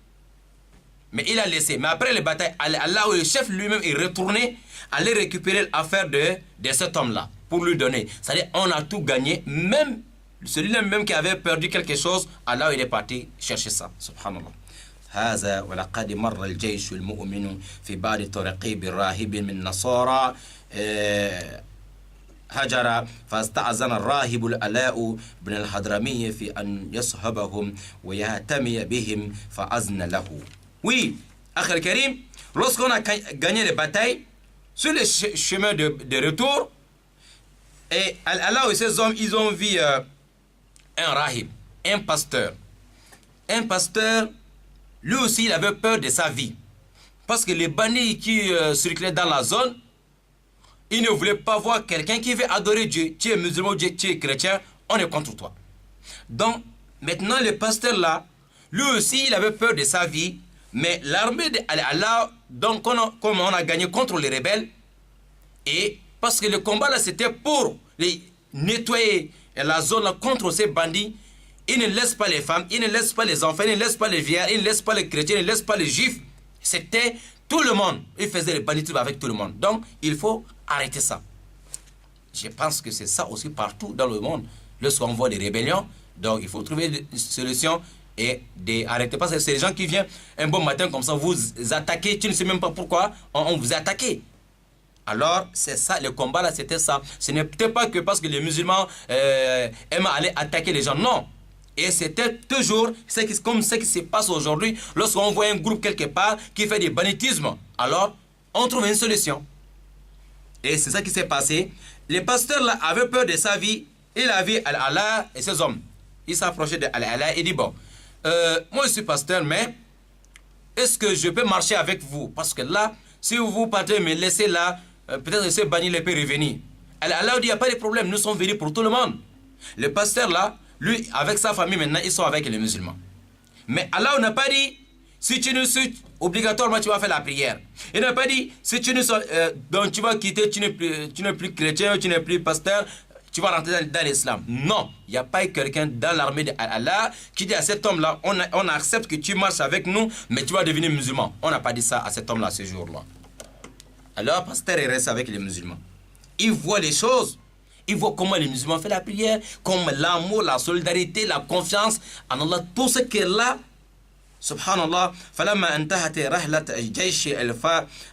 mais il a laissé. Mais après les batailles, Allah, le chef lui-même est retourné, aller récupérer l'affaire de cet homme-là, pour lui donner. C'est-à-dire, on a tout gagné, même celui-là même qui avait perdu quelque chose, Allah, il est parti chercher ça. Subhanallah. هذا ولقد مر الجيش المؤمن في بعض طرقي بالراهب من نصارى هجر فاستأذن الراهب الألاء بن الحضرمي في أن يصحبهم ويهتمي بهم فأذن له. Oui, Akhel Karim, lorsqu'on a gagné les batailles, sur le chemin de retour, et Allah et ses hommes, ils ont vu un rahib, un pasteur. Un pasteur, lui aussi, il avait peur de sa vie. Parce que les bandits qui circulaient dans la zone, ils ne voulaient pas voir quelqu'un qui veut adorer Dieu. Tu es musulman, tu es chrétien, on est contre toi. Donc, maintenant, le pasteur là, lui aussi, il avait peur de sa vie. Mais l'armée d'Allah, donc, comme on a gagné contre les rebelles, et parce que le combat là, c'était pour nettoyer la zone là contre ces bandits. Il ne laisse pas les femmes, il ne laisse pas les enfants, il ne laisse pas les vieillards, il ne laisse pas les chrétiens, il ne laisse pas les juifs. C'était tout le monde. Il faisait le banditisme avec tout le monde. Donc, il faut arrêter ça. Je pense que c'est ça aussi partout dans le monde. Lorsqu'on voit des rébellions, donc il faut trouver des solutions et arrêter. Parce que c'est les gens qui viennent un bon matin comme ça, vous attaquer, tu ne sais même pas pourquoi on vous a attaqué. Alors, c'est ça, le combat là, c'était ça. Ce n'était pas que parce que les musulmans aiment aller attaquer les gens, non. Et c'était toujours comme ce qui se passe aujourd'hui. Lorsqu'on voit un groupe quelque part qui fait des banditismes, alors on trouve une solution. Et c'est ça qui s'est passé. Le pasteur là avait peur de sa vie. Il a vu Allah et ses hommes. Il s'approchait de Allah et dit, bon, moi je suis pasteur, mais est-ce que je peux marcher avec vous? Parce que là, si vous partez me laisser là, peut-être ce banni les peut revenir. Allah dit, il n'y a pas de problème, nous sommes venus pour tout le monde. Le pasteur là, lui, avec sa famille, maintenant, ils sont avec les musulmans. Mais Allah n'a pas dit, si tu nous suis, obligatoirement, tu vas faire la prière. Il n'a pas dit, si tu nous donc tu vas quitter, tu n'es plus chrétien, tu n'es plus pasteur, tu vas rentrer dans l'islam. Non, il n'y a pas quelqu'un dans l'armée d'Allah qui dit à cet homme-là, on accepte que tu marches avec nous, mais tu vas devenir musulman. On n'a pas dit ça à cet homme-là ce jour-là. Alors, le pasteur, il reste avec les musulmans. Il voit les choses. Il voit comment les musulmans font la prière, comme l'amour, la solidarité, la confiance en Allah, tout ce qui est là. Subhanallah, فلما انتهت رحلة الجيش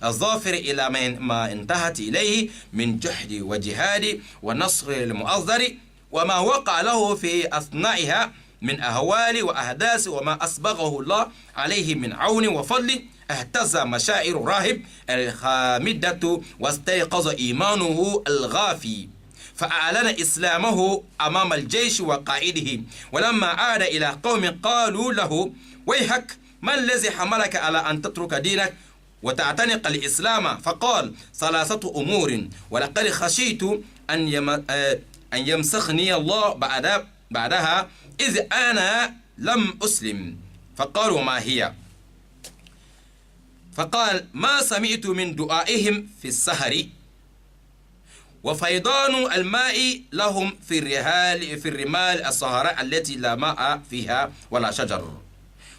الظافر إلى ما انتهت إليه من جهد وجهاد ونصر المؤذر وما وقع له في أثنائها من أهوال وأحداث وما أسبغه الله عليه من عون وفضل اهتز مشاعر راهب الخامدة واستيقظ إيمانه الغافي فأعلن إسلامه أمام الجيش وقائده ولما عاد إلى قوم قالوا له ويحك ما الذي حملك على أن تترك دينك وتعتنق الإسلام فقال ثلاثة أمور ولقد خشيت أن يمسخني الله بعدها إذ أنا لم أسلم فقالوا ما هي فقال ما سمعت من دعائهم في السهر وفيضان الماء لهم في الرمال الصهراء التي لا ماء فيها ولا شجر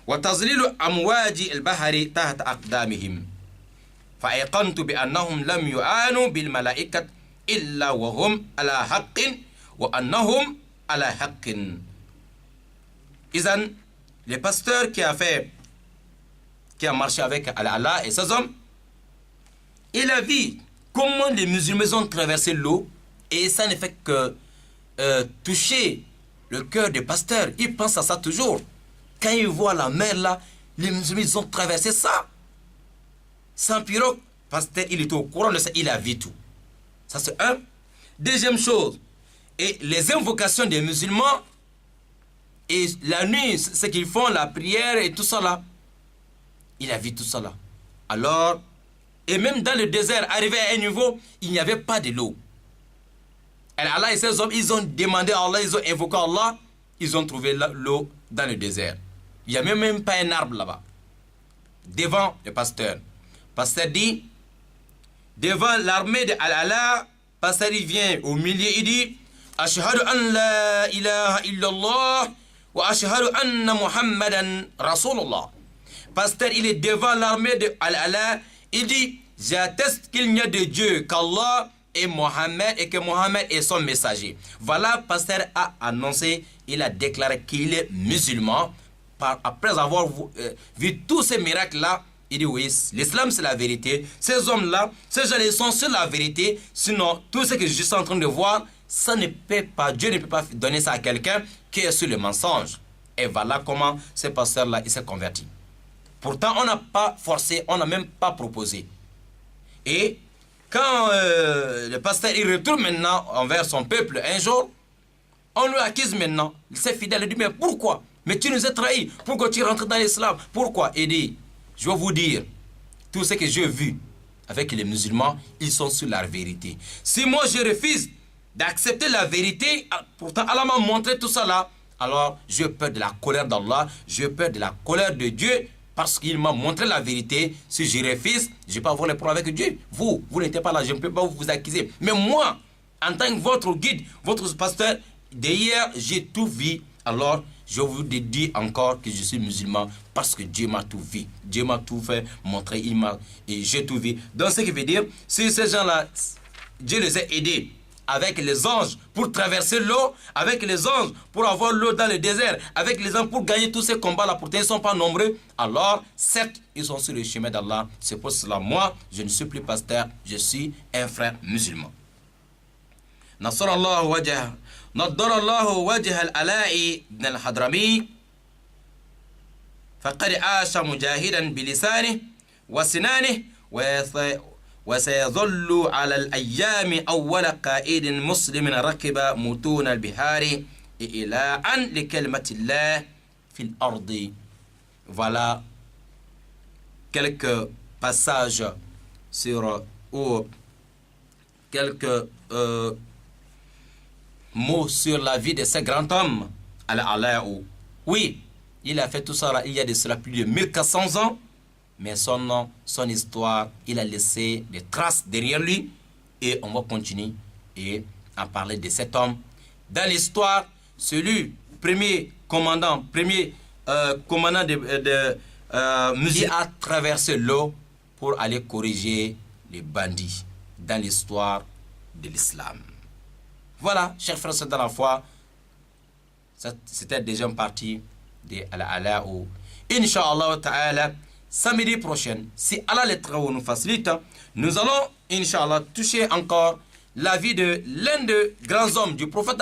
وتظليل أمواج البحر تحت أقدامهم فأيقنت بأنهم لم يعانوا بالملائكة إلا وهم على حق وأنهم على حق. إذن le pasteur qui a marché avec Allah et ses hommes, il a vu comment les musulmans ont traversé l'eau et ça ne fait que toucher le cœur des pasteurs. Ils pensent à ça toujours. Quand ils voient la mer là, les musulmans, ils ont traversé ça. Sans pirogue, pasteur, il était au courant de ça, il a vu tout. Ça c'est un. Deuxième chose, et les invocations des musulmans, et la nuit, ce qu'ils font, la prière et tout ça là, il a vu tout ça là. Alors, et même dans le désert, arrivé à un niveau, il n'y avait pas de l'eau. Allah et ses hommes, ils ont demandé à Allah, ils ont invoqué Allah, ils ont trouvé l'eau dans le désert. Il n'y a même pas un arbre là-bas. Devant le pasteur. Le pasteur dit, devant l'armée de Allah, le pasteur il vient au milieu, il dit, Ashhadu an la ilaha illallah wa ashhadu anna Muhammadan Rasulullah. Pasteur, il est devant l'armée de Allah, il dit, j'atteste qu'il n'y a de Dieu qu'Allah et Mohammed et que Mohammed est son messager. Voilà, pasteur a annoncé, il a déclaré qu'il est musulman. Après avoir vu tous ces miracles-là, il dit oui, l'islam c'est la vérité. Ces hommes-là, ces gens-là sont sur la vérité. Sinon, tout ce que je suis en train de voir, ça ne peut pas, Dieu ne peut pas donner ça à quelqu'un qui est sur le mensonge. Et voilà comment ce pasteur-là, il s'est converti. Pourtant, on n'a pas forcé, on n'a même pas proposé. Et quand le pasteur il retourne maintenant envers son peuple un jour, on lui accuse maintenant, il s'est fidèle, il dit mais pourquoi? Mais tu nous as trahis, pourquoi tu rentres dans l'islam? Pourquoi? Il dit, je vais vous dire, tout ce que j'ai vu avec les musulmans, ils sont sur la vérité. Si moi je refuse d'accepter la vérité, pourtant Allah m'a montré tout ça là, alors je peur de la colère d'Allah, je peur de la colère de Dieu, parce qu'il m'a montré la vérité. Si je refuse, je ne vais pas avoir les problèmes avec Dieu. Vous n'étiez pas là, je ne peux pas vous accuser. Mais moi, en tant que votre guide, votre pasteur, d'hier, j'ai tout vu. Alors, je vous dis encore que je suis musulman parce que Dieu m'a tout vu. Dieu m'a tout fait montrer, et j'ai tout vu. Donc, ce qui veut dire, si ces gens-là, Dieu les a aidés avec les anges pour traverser l'eau, avec les anges pour avoir l'eau dans le désert, avec les anges pour gagner tous ces combats-là, pourtant ils ne sont pas nombreux, alors certes, ils sont sur le chemin d'Allah. C'est pour cela, moi, je ne suis plus pasteur, je suis un frère musulman. Nasrallahu wajah, naddarallahu wajah al-ala'i ibn al-hadrami, faqad asha mujahidan bilisanih wa sinanih وسيظل على الأيام أول قائد مسلم ركب متون البحار إلاءً لكلمة الله في الأرض. Voilà quelques passages sur ou quelques mots sur la vie de ce grand homme, Al-Ala. Oui, il a fait tout ça là, il y a de cela plus de 1400 ans. Mais son nom, son histoire, il a laissé des traces derrière lui. Et on va continuer à parler de cet homme. Dans l'histoire, celui, premier commandant qui a traversé l'eau pour aller corriger les bandits dans l'histoire de l'islam. Voilà, chers frères, c'est dans la foi. C'était déjà une partie de Al-Ala. Inch'Allah ta'ala. Samedi prochain, si Allah les travaux nous facilite, nous allons, Inch'Allah, toucher encore la vie de l'un des grands hommes du prophète,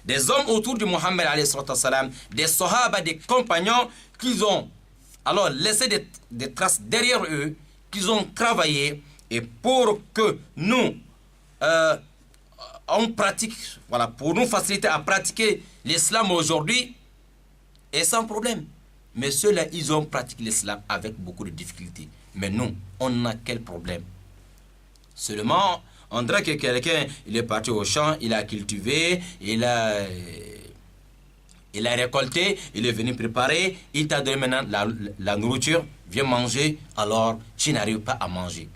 des hommes autour de Mohammed, des Sahaba, des compagnons, qui ont alors laissé des traces derrière eux, qu'ils ont travaillé, et pour que nous, on pratique, voilà, pour nous faciliter à pratiquer l'islam aujourd'hui, et sans problème. Mais ceux-là, ils ont pratiqué l'islam avec beaucoup de difficultés. Mais nous, on a quel problème? Seulement, on dirait que quelqu'un, il est parti au champ, il a cultivé, il a récolté, il est venu préparer, il t'a donné maintenant la nourriture, viens manger, alors tu n'arrives pas à manger.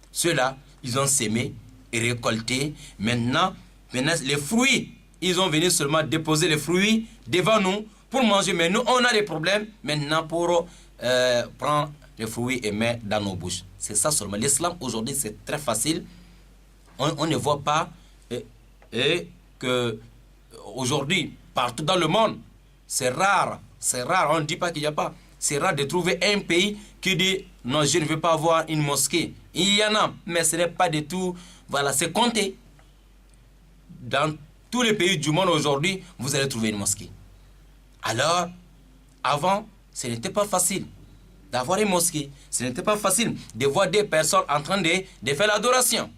Ceux-là, ils ont sémé et récolté. Maintenant, les fruits, ils ont venu seulement déposer les fruits devant nous, pour manger, mais nous, on a des problèmes maintenant pour prendre les fruits et mettre dans nos bouches. C'est ça seulement. L'islam, aujourd'hui, c'est très facile. On ne voit pas et que aujourd'hui, partout dans le monde, c'est rare, on ne dit pas qu'il n'y a pas. C'est rare de trouver un pays qui dit, non, je ne veux pas avoir une mosquée. Il y en a, mais ce n'est pas du tout, voilà, c'est compté. Dans tous les pays du monde aujourd'hui, vous allez trouver une mosquée. Alors, avant, ce n'était pas facile d'avoir une mosquée. Ce n'était pas facile de voir des personnes en train de faire l'adoration.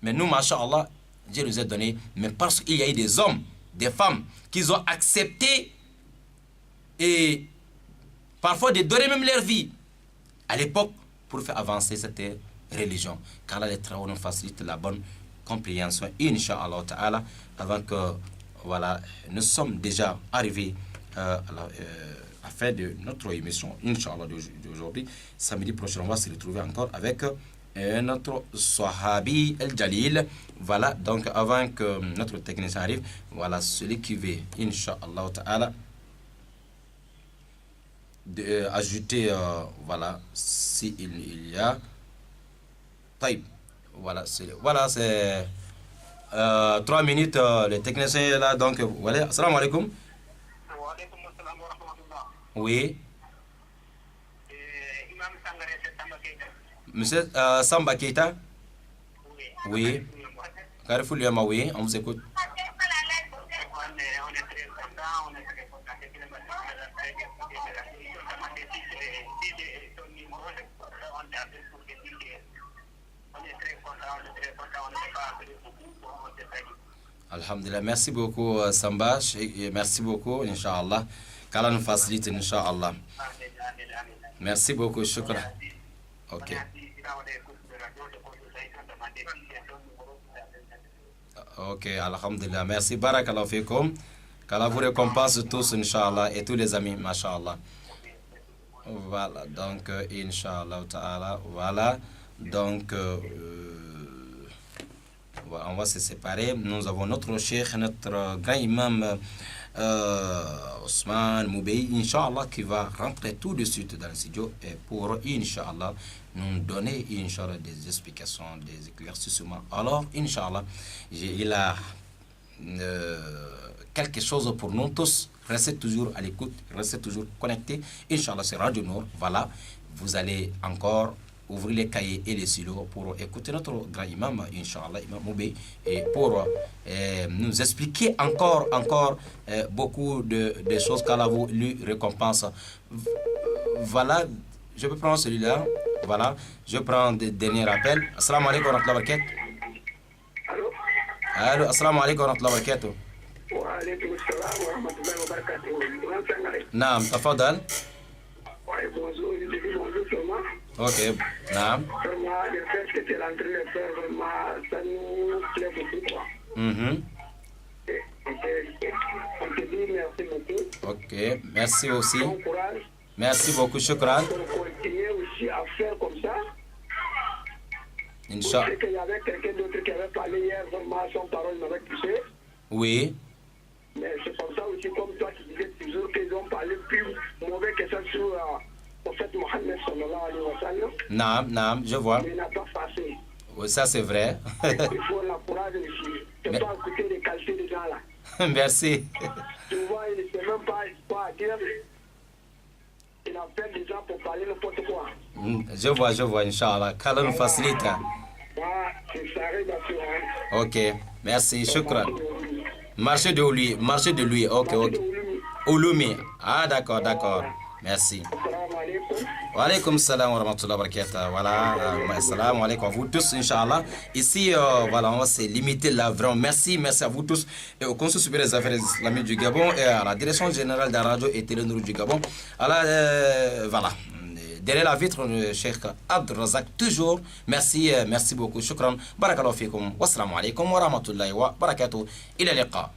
Mais nous, masha'Allah, Dieu nous a donné, mais parce qu'il y a eu des hommes, des femmes, qui ont accepté et parfois de donner même leur vie à l'époque pour faire avancer cette religion. Car là, les travaux nous facilitent la bonne compréhension, Inch'Allah Ta'ala, avant que, voilà, nous sommes déjà arrivés à la fin de notre émission, Inch'Allah, d'aujourd'hui. Samedi prochain, on va se retrouver encore avec notre Sahabi El-Jalil. Voilà, donc avant que notre technicien arrive, voilà, celui qui veut, Inch'Allah Ta'ala, ajouter, voilà, s'il y a. Taïb. Voilà, c'est 3 minutes, le technicien est là, donc voilà. Assalamu alaikum. Oui. Monsieur Samba Keita. Oui. Carrefour Liama, oui, on vous écoute. Alhamdulillah, merci beaucoup Samba, merci beaucoup, Inch'Allah. Qu'Allah nous facilite, Inch'Allah. Merci beaucoup, shukran. Ok. Ok, Alhamdulillah, merci, barakallahu fikum. Qu'Allah vous récompense tous, Inch'Allah, et tous les amis, Masha'Allah. Voilà, donc, Inch'Allah Ta'ala, voilà, donc, voilà, on va se séparer. Nous avons notre cheikh, notre grand imam Ousmane Moubey, Inch'Allah, qui va rentrer tout de suite dans le studio et pour, Inch'Allah, nous donner, Inch'Allah, des explications, des éclaircissements. Alors, Inch'Allah, il a quelque chose pour nous tous. Restez toujours à l'écoute, restez toujours connectés. Inch'Allah, c'est Radio Nour. Voilà, vous allez encore ouvrir les cahiers et les silos pour écouter notre grand imam, Inch'Allah, Imam Moubey, et pour nous expliquer encore beaucoup de choses qu'Allah vous lui récompense. Voilà, je peux prendre celui-là. Voilà, je prends des derniers rappels. Assalamu alaikum wa rahmatullahi wa barakatuh. Allô? Allô, assalamu alaikum wa rahmatullahi wa barakatuh. Wa alaikum assalam wa rahmatullahi wa barakatuh. Naam, tafadal. Ouais, bonjour, je dis bonjour seulement. Ok, naam. Vraiment, le fait que tu es en train de faire, vraiment, ça nous plaît beaucoup, quoi. Et on te dit merci beaucoup. Ok, merci aussi. Bon courage. Merci beaucoup, shukran. Pour continuer aussi à faire comme ça. Inch'Allah. Je sais qu'il y avait quelqu'un d'autre qui avait parlé hier, vraiment, son parole m'avait touché. Oui. Mais c'est comme ça aussi, comme toi, tu disais toujours qu'ils ont parlé plus mauvais que ça sur le prophète Mohammed sallallahu alayhi wa sallam. Naam, je vois. Mais il n'a pas passé. Oui, ça c'est vrai. Il faut l'encourager aussi. Tu ne peux pas écouter les qualités des gens là. Merci. Tu vois, il ne sait même pas dire. Il appelle des gens pour parler n'importe quoi. Je vois, Inch'Allah. Qu'Allah nous facilite. C'est ça, hein. Ok, merci, shukran. Marché de lui, ok. Ouloumi. Ah, d'accord. Merci. Wa alaikum salam wa rahmatullahi wa barakatuh. Voilà, salam alaikum à vous tous, Inch'Allah. Ici, voilà, on va se limiter là, vraiment. Merci à vous tous. Et au Conseil supérieur des affaires islamiques du Gabon et à la direction générale de la radio et télé Nour du Gabon. Voilà. Derrière la vitre, le Cheikh Abdel Razak, toujours. Merci beaucoup. Shukran. Barakallahu fikum. Wassalamu alaikum wa rahmatullahi wa barakatuh. Ila liqa.